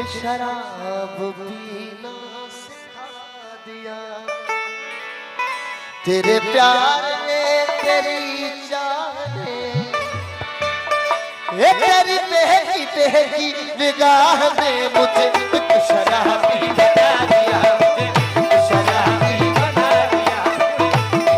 शराब पीना सिखा दिया। तेरे प्यार ने तेरी चाह ने तेरी बहकी बहकी निगाह ने मुझे शराबी बना दिया। शराबी बना दिया,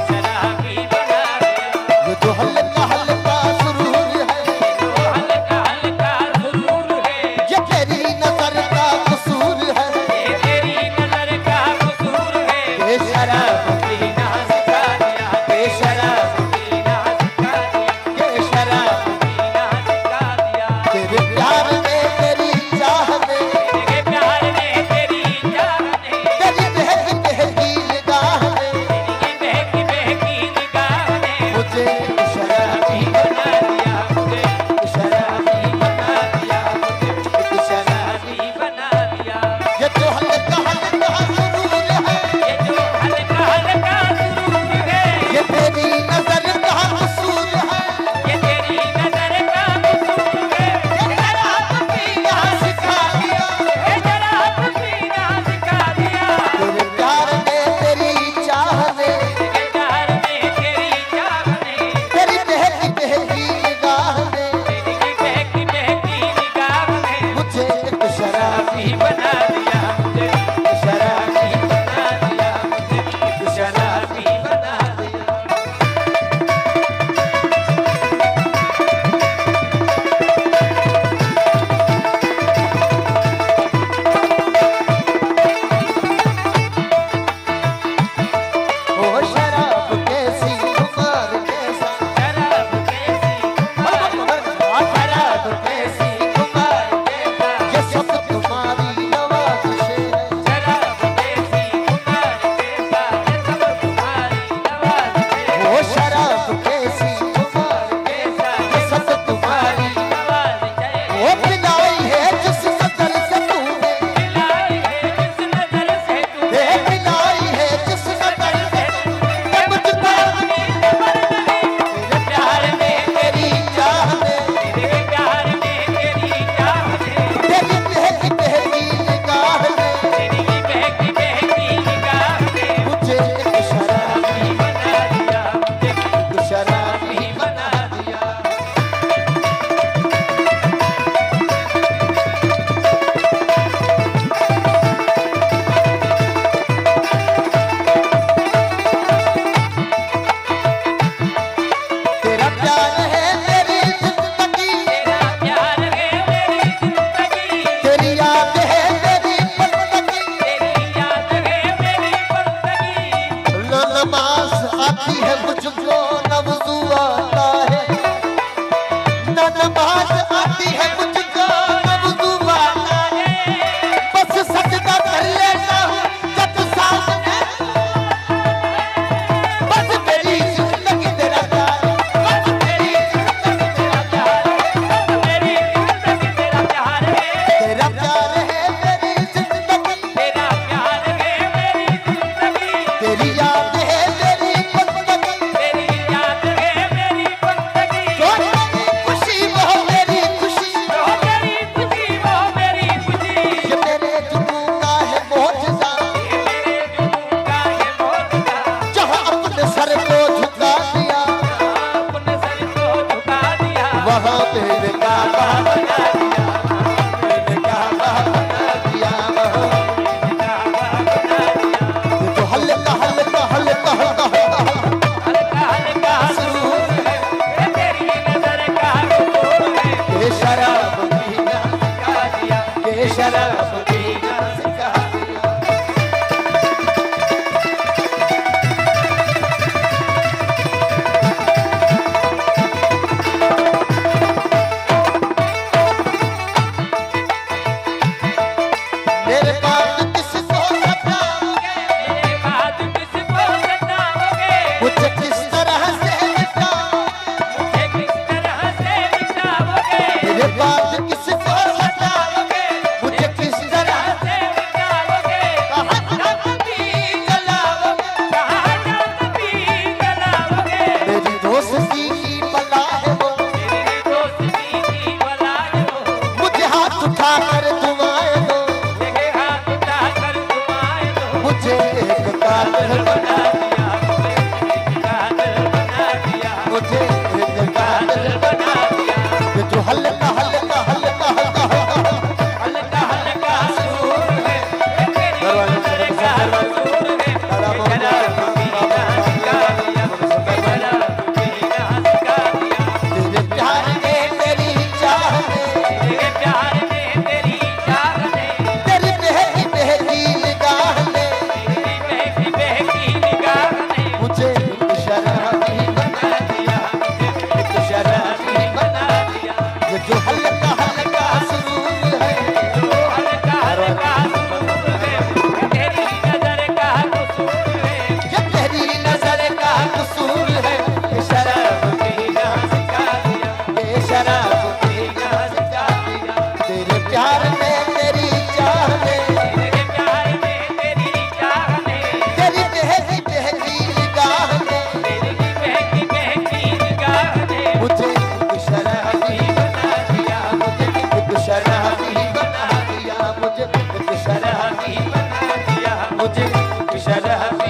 शराबी बना दिया। ये जो हल्का हल्का सुरूर है, जो हल्का हल्का सुरूर है, ये तेरी नजर का कसूर है, ये तेरी नजर का कसूर है। ये शराब पीना सिखा दिया, ये शराब पीना सिखा दिया, ये शराब पीना सिखा दिया। तेरे प्यार ने तेरी चाह ने, तेरे प्यार ने तेरी चाह ने, तेरी बहकी बहकी निगाह ने, तेरी बहकी बहकी निगाह ने मुझे शराबी बना दिया, मुझे शराबी बना दिया, मुझे शराबी बना दिया। ये जो हल्का हल्का सुरूर है, ये जो हल्का हल्का सुरूर है, ये तेरी नजर का कसूर है, ये तेरी नजर का कसूर है। ये शराब पीना सिखा दिया, ये शराब पीना सिखा दिया। तेरे प्यार ने तेरी चाह ने, तेरे प्यार ने तेरी चाह ने, तेरी बहकी बहकी निगाह ने, तेरी बहकी बहकी निगाह ने मुझे एक शराबी बना दिया, मुझे शराबी बना दिया, मुझे एक शराबी बना दिया। ओ शराब कैसी खुमार कैसा, शराब कैसी शराब कैसी खुमार कैसा, ये सब तुम्हारी नवाज़िश है। शराब कैसी खुमार कैसा, ये सब तुम्हारी नवाज़िश है। ओ शराब कैसी खुमार कैसा, ये सब तुम्हारी नवाज़िश है। ओ पिलाई है जिस नजर से तूने, पिलाई है जिस नजर से तूने, पिलाई है जिस नजर से तूने मुझको अपनी खबर नहीं। तेरे प्यार ने तेरी चाह ने, तेरे प्यार ने तेरी चाह ने, तेरी बहकी बहकी निगाह ने, तेरी बहकी बहकी निगाह ने मुझे एक शराबी बना दिया, मुझे एक शराबी बना दिया। तेरा प्यार है मेरी जिंदगी, तेरा प्यार है मेरी जिंदगी, तेरी याद है मेरी बंदगी, तेरी याद है मेरी बंदगी। न नमाज आती है मुझको न वुज़ू आता है, न नमाज आती है मुझको न वुज़ू आता है। बस सजदा कर लेता हूँ जब सामने, बस मेरी जिंदगी तेरा प्यार, बस मेरी जिंदगी तेरा प्यार, बस मेरी जिंदगी तेरा प्यार है। तेरा प्यार है मेरी जिंदगी, तेरा प्यार है मेरी जिंदगी, तेरी याद है मेरी बंदगी, तेरी याद है मेरी बंदगी। जो मेरी खुशी वो मेरी खुशी, जो मेरी खुशी वो मेरी खुशी। ये मेरे जुनून का है मौजज़ा, ये मेरे जुनून का है मौजज़ा। जहाँ अपने सर को झुका दिया, अपने सर को झुका दिया, वहाँ मेरे काबा बना दिया, मेरे काबा बना दिया, वहाँ मेरे काबा बना दिया। ये जो हल्का हल्का हल्का हल्का हल्का हल्का सुरूर है, ये तेरी नजर का कसूर है। ये शराब पीना सिखा दिया, ये शराब पीना सिखा दिया। मेरे बाद किसको सताओगे, मेरे बाद किसको सताओगे, मुझे किस तरह से मिटाओगे, मुझे किस तरह से मिटाओगे। मेरे बाद किसको सताओगे, मुझे किस तरह से मिटाओगे। कहाँ जात भी जलाओगे, कहाँ जात भी जलाओगे। मेरी दोस्ती की बला है वो, मेरी दोस्ती की बला है वो, मुझे हाथ उठाकर दुआएं दो, हल्का हल्का हल्का हल्का हल्का हल्का सुरूर है तेरी नजर का कसूर है शराब पीना सिखा दिया शराब पीना सिखा दिया तेरे प्यार ने तेरी चाह ने तेरे प्यार ने तेरी चाह ने तेरी बहकी बहकी निगाह ने तेरी बहकी बहकी निगाह ने मुझे शराबी बना दिया एक शराबी बना दिया ये जो हल्का हल्का सुरूर है जो हल्का हल्का सुरूर है तेरी नजर का कसूर है ये तेरी नजर का कसूर है ये शराब पीना सिखा दिया ये शराब पीना सिखा दिया तेरे प्यार में तेरी चाह ने तेरे प्यार ने तेरी चाह ने तेरी बहकी बहकी निगाह ने तेरी बहकी बहकी निगाह ने मुझे शराबी बना दिया एक शराबी बना दिया मुझे एक शराबी बना दिया मुझे शराबी